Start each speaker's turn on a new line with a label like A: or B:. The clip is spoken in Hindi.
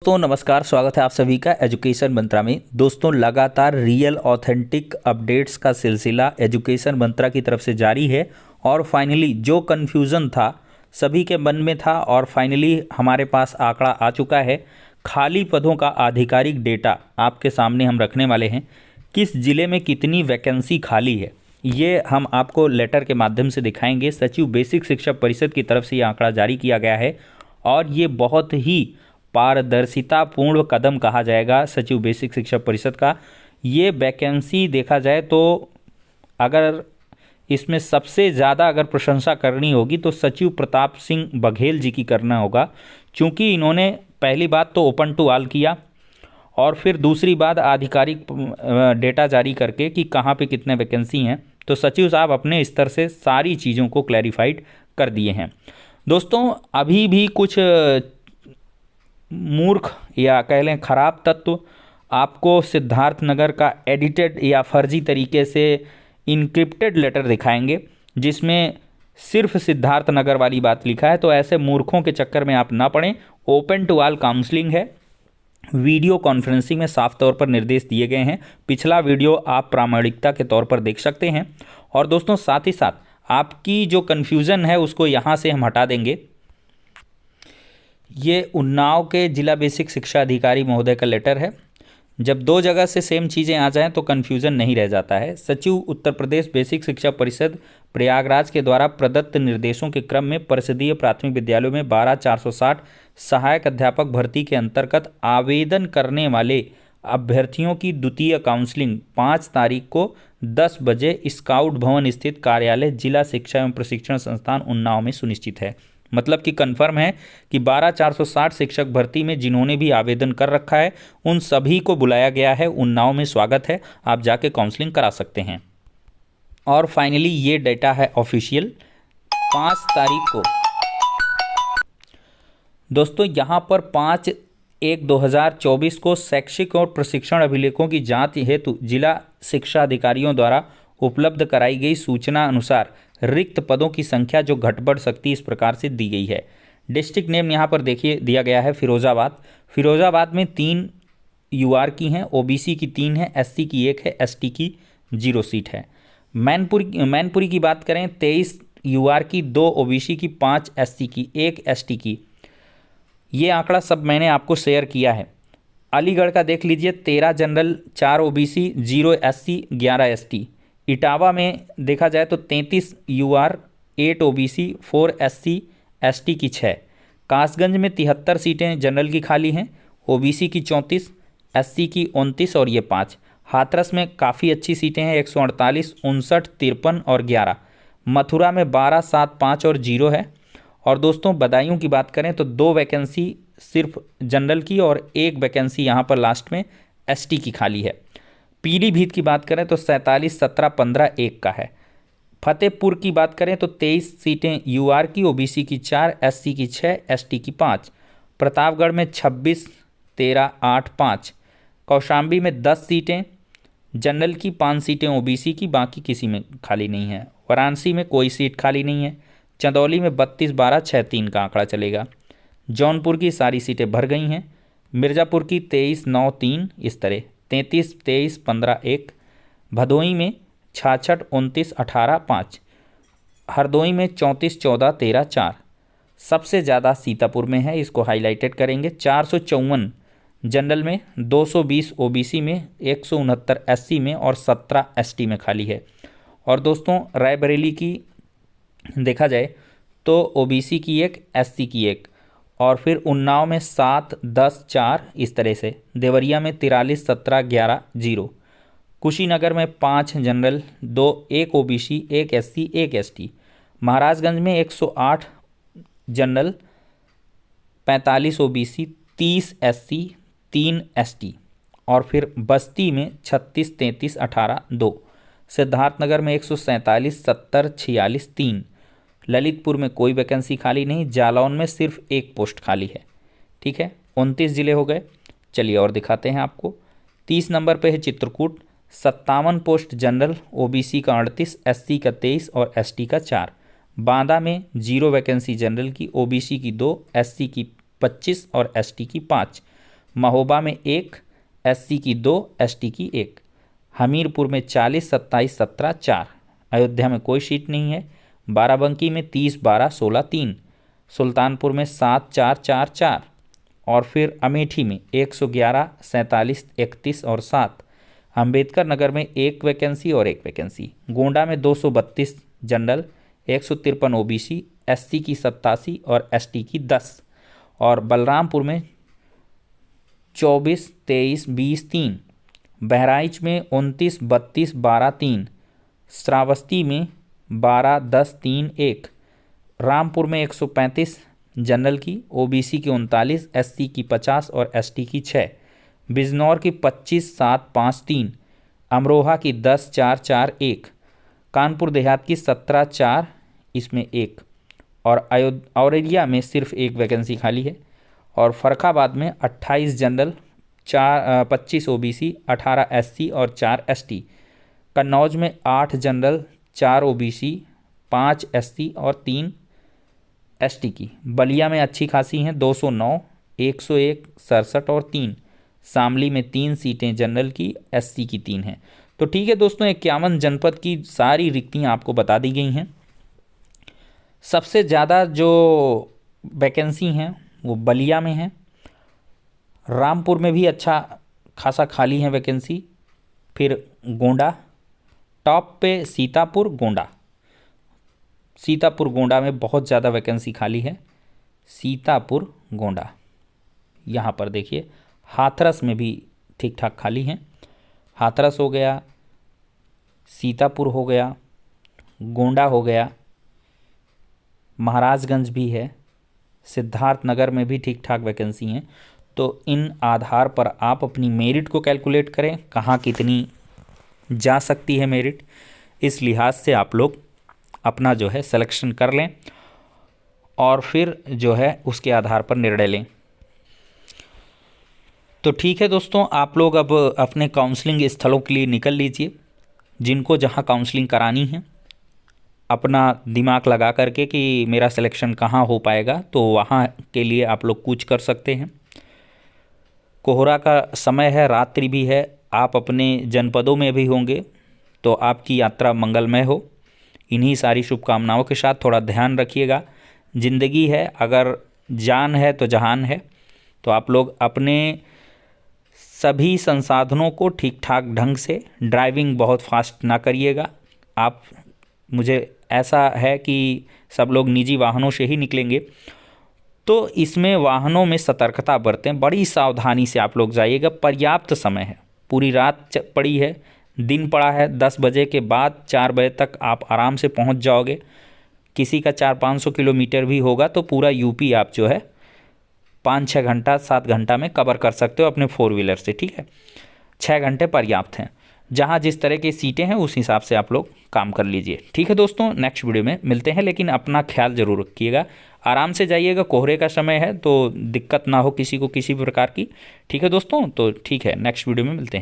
A: दोस्तों नमस्कार, स्वागत है आप सभी का एजुकेशन मंत्रा में। दोस्तों लगातार रियल ऑथेंटिक अपडेट्स का सिलसिला एजुकेशन मंत्रा की तरफ से जारी है और फाइनली जो कन्फ्यूज़न था सभी के मन में था और फाइनली हमारे पास आंकड़ा आ चुका है। खाली पदों का आधिकारिक डेटा आपके सामने हम रखने वाले हैं। किस ज़िले में कितनी वैकेंसी खाली है ये हम आपको लेटर के माध्यम से दिखाएंगे। सचिव बेसिक शिक्षा परिषद की तरफ से ये आंकड़ा जारी किया गया है और ये बहुत ही पारदर्शितापूर्ण कदम कहा जाएगा सचिव बेसिक शिक्षा परिषद का। ये वैकेंसी देखा जाए तो अगर इसमें सबसे ज़्यादा अगर प्रशंसा करनी होगी तो सचिव प्रताप सिंह बघेल जी की करना होगा, क्योंकि इन्होंने पहली बात तो ओपन टू ऑल किया और फिर दूसरी बात आधिकारिक डेटा जारी करके कि कहाँ पे कितने वैकेंसी हैं। तो सचिव साहब अपने स्तर से सारी चीज़ों को क्लैरिफाइड कर दिए हैं। दोस्तों अभी भी कुछ मूर्ख या कह लें खराब तत्व आपको सिद्धार्थनगर का एडिटेड या फर्जी तरीके से इनक्रिप्टेड लेटर दिखाएंगे जिसमें सिर्फ सिद्धार्थनगर वाली बात लिखा है। तो ऐसे मूर्खों के चक्कर में आप ना पड़ें। ओपन टू ऑल काउंसलिंग है। वीडियो कॉन्फ्रेंसिंग में साफ तौर पर निर्देश दिए गए हैं। पिछला वीडियो आप प्रामाणिकता के तौर पर देख सकते हैं। और दोस्तों साथ ही साथ आपकी जो कन्फ्यूज़न है उसको यहाँ से हम हटा देंगे। ये उन्नाव के जिला बेसिक शिक्षा अधिकारी महोदय का लेटर है। जब दो जगह से सेम चीज़ें आ जाएं तो कन्फ्यूज़न नहीं रह जाता है। सचिव उत्तर प्रदेश बेसिक शिक्षा परिषद प्रयागराज के द्वारा प्रदत्त निर्देशों के क्रम में परिषदीय प्राथमिक विद्यालयों में 12,460 सहायक अध्यापक भर्ती के अंतर्गत आवेदन करने वाले अभ्यर्थियों की द्वितीय काउंसलिंग 5 तारीख को 10 बजे स्काउट भवन स्थित कार्यालय जिला शिक्षा एवं प्रशिक्षण संस्थान उन्नाव में सुनिश्चित है। मतलब कि कंफर्म है कि 12,460 शिक्षक भर्ती में जिन्होंने भी आवेदन कर रखा है उन सभी को बुलाया गया है। उन्नाव में स्वागत है, आप जाके काउंसलिंग करा सकते हैं। और फाइनली ये डेटा है ऑफिशियल 5 तारीख को। दोस्तों यहाँ पर 5/1/2024 को शैक्षिक और प्रशिक्षण अभिलेखों की जांच हेतु जिला शिक्षा अधिकारियों द्वारा उपलब्ध कराई गई सूचना अनुसार रिक्त पदों की संख्या जो घट बढ़ सकती इस प्रकार से दी गई है। डिस्ट्रिक्ट नेम यहाँ पर देखिए दिया गया है फिरोज़ाबाद। फिरोज़ाबाद में 3 यूआर की हैं, ओबीसी की 3 है, एससी की 1 है, एसटी की 0 सीट है। मैनपुरी की बात करें 23 यूआर की, 2 ओबीसी की, 5 एससी की, 1 एसटी की। ये आंकड़ा सब मैंने आपको शेयर किया है। अलीगढ़ का देख लीजिए 13 general, 4 OBC, 0 SC, 11 ST. Etawah में देखा जाए तो 33 यूआर, 8 ओबीसी, 4 एससी, एसटी की 6। कासगंज में 73 सीटें जनरल की खाली हैं, ओबीसी की 34, एससी की 29 और ये 5। हाथरस में काफ़ी अच्छी सीटें हैं 148, 59, 53 और 11। मथुरा में 12, 7, 5 और 0 है। और दोस्तों बदायूं की बात करें तो 2 वैकेंसी सिर्फ जनरल की और 1 वैकेंसी यहाँ पर लास्ट में एसटी की खाली है। पीलीभीत की बात करें तो 47, 17, 15, 1 का है। फतेहपुर की बात करें तो 23 सीटें यूआर की, ओबीसी की 4, एससी की 6, एसटी की 5। प्रतापगढ़ में 26, 13, 8, 5। कौशाम्बी में 10 सीटें जनरल की, 5 सीटें ओबीसी की, बाकी किसी में खाली नहीं है। वाराणसी में कोई सीट खाली नहीं है। चंदौली में 32, 12, 6, 3 का आंकड़ा चलेगा। जौनपुर की सारी सीटें भर गई हैं। मिर्ज़ापुर की 23, 9, 3 इस तरह 33, 23, 15, 1। भदोही में 66, 29, 18, 5। हरदोई में 34, 14, 13, 4। सबसे ज़्यादा सीतापुर में है, इसको हाईलाइटेड करेंगे। 454 जनरल में, 220 ओबीसी में, 169 एससी में और 17 एसटी में खाली है। और दोस्तों रायबरेली की देखा जाए तो ओबीसी की 1, एससी की 1। और फिर उन्नाव में 7, 10, 4 इस तरह से। देवरिया में 43, 17, 11, 0। कुशीनगर में 5 general, 2, 1 OBC, 1 SC, 1 ST. Maharajganj में 108 जनरल, 45 ओबीसी, 30 एससी, 3 एसटी। और फिर बस्ती में 36, 33, 18, 2। सिद्धार्थनगर में 147, 70, 46, 3। ललितपुर में कोई वैकेंसी खाली नहीं। जालौन में सिर्फ 1 पोस्ट खाली है। ठीक है, 29 ज़िले हो गए। चलिए और दिखाते हैं आपको। 30 नंबर पे है चित्रकूट, 57 पोस्ट जनरल, ओबीसी का 38, एससी का 23 और एसटी का 4। बांदा में 0 वैकेंसी जनरल की, ओबीसी की 2, एससी की 25 और एसटी की 5। महोबा में 1, SC की 2, ST की 1। हमीरपुर में 40, 27, 17, 4। अयोध्या में कोई सीट नहीं है। बाराबंकी में 30, 12, 16, 3। सुल्तानपुर में 7, 4, 4, 4। और फिर अमेठी में 111, 47, 31 और 7। अंबेडकर नगर में 1 वैकेंसी और 1 वैकेंसी। गोंडा में 232 जनरल, 153 OBC, SC की 87 और ST की 10। और बलरामपुर में 24, 23, 20, 3। बहराइच में 29, 32, 12, 3। श्रावस्ती में 12, 10, 3, 1। रामपुर में 135 जनरल की, OBC की 39, SC की 50 और ST की 6। बिजनौर की 25, 7, 5, 3। अमरोहा की 10, 4, 4, 1। कानपुर देहात की 17, 4, इसमें 1। और औरैया में सिर्फ 1 वैकेंसी खाली है। और फर्रुखाबाद में 28 जनरल, 25 OBC, 18 SC और 4 ST। कन्नौज में 8 जनरल, 4 OBC, 5 SC और 3 ST की। बलिया में अच्छी खासी हैं, 209, 101, 67 और 3। शामली में 3 सीटें जनरल की, SC की 3 हैं। तो ठीक है दोस्तों, 51 जनपद की सारी रिक्तियाँ आपको बता दी गई हैं। सबसे ज़्यादा जो वैकेंसी हैं वो बलिया में है। रामपुर में भी अच्छा खासा खाली है वैकेंसी। फिर गोंडा टॉप पे, सीतापुर, गोंडा। सीतापुर गोंडा में बहुत ज़्यादा वैकेंसी खाली है। सीतापुर गोंडा, यहाँ पर देखिए। हाथरस में भी ठीक ठाक खाली हैं। हाथरस हो गया, सीतापुर हो गया, गोंडा हो गया, महाराजगंज भी है, सिद्धार्थनगर में भी ठीक ठाक वैकेंसी हैं। तो इन आधार पर आप अपनी मेरिट को कैलकुलेट करें, कहाँ कितनी जा सकती है मेरिट। इस लिहाज से आप लोग अपना जो है सिलेक्शन कर लें और फिर जो है उसके आधार पर निर्णय लें। तो ठीक है दोस्तों, आप लोग अब अपने काउंसलिंग स्थलों के लिए निकल लीजिए। जिनको जहां काउंसलिंग करानी है, अपना दिमाग लगा करके कि मेरा सिलेक्शन कहाँ हो पाएगा, तो वहाँ के लिए आप लोग कूच कर सकते हैं। कोहरा का समय है, रात्रि भी है, आप अपने जनपदों में भी होंगे, तो आपकी यात्रा मंगलमय हो। इन्हीं सारी शुभकामनाओं के साथ थोड़ा ध्यान रखिएगा। ज़िंदगी है, अगर जान है तो जहान है। तो आप लोग अपने सभी संसाधनों को ठीक ठाक ढंग से, ड्राइविंग बहुत फास्ट ना करिएगा। आप, मुझे ऐसा है कि सब लोग निजी वाहनों से ही निकलेंगे, तो इसमें वाहनों में सतर्कता बरतें, बड़ी सावधानी से आप लोग जाइएगा। पर्याप्त समय है, पूरी रात पड़ी है, दिन पड़ा है। 10 बजे के बाद 4 बजे तक आप आराम से पहुंच जाओगे। किसी का 400-500 किलोमीटर भी होगा तो पूरा यूपी आप जो है 5-6 घंटा, 7 घंटा में कवर कर सकते हो अपने 4 व्हीलर से। ठीक है, 6 घंटे पर्याप्त हैं। जहाँ जिस तरह की सीटें हैं उस हिसाब से आप लोग काम कर लीजिए। ठीक है दोस्तों, नेक्स्ट वीडियो में मिलते हैं, लेकिन अपना ख्याल ज़रूर रखिएगा, आराम से जाइएगा। कोहरे का समय है तो दिक्कत ना हो किसी को किसी भी प्रकार की। ठीक है दोस्तों, तो ठीक है, नेक्स्ट वीडियो में मिलते हैं।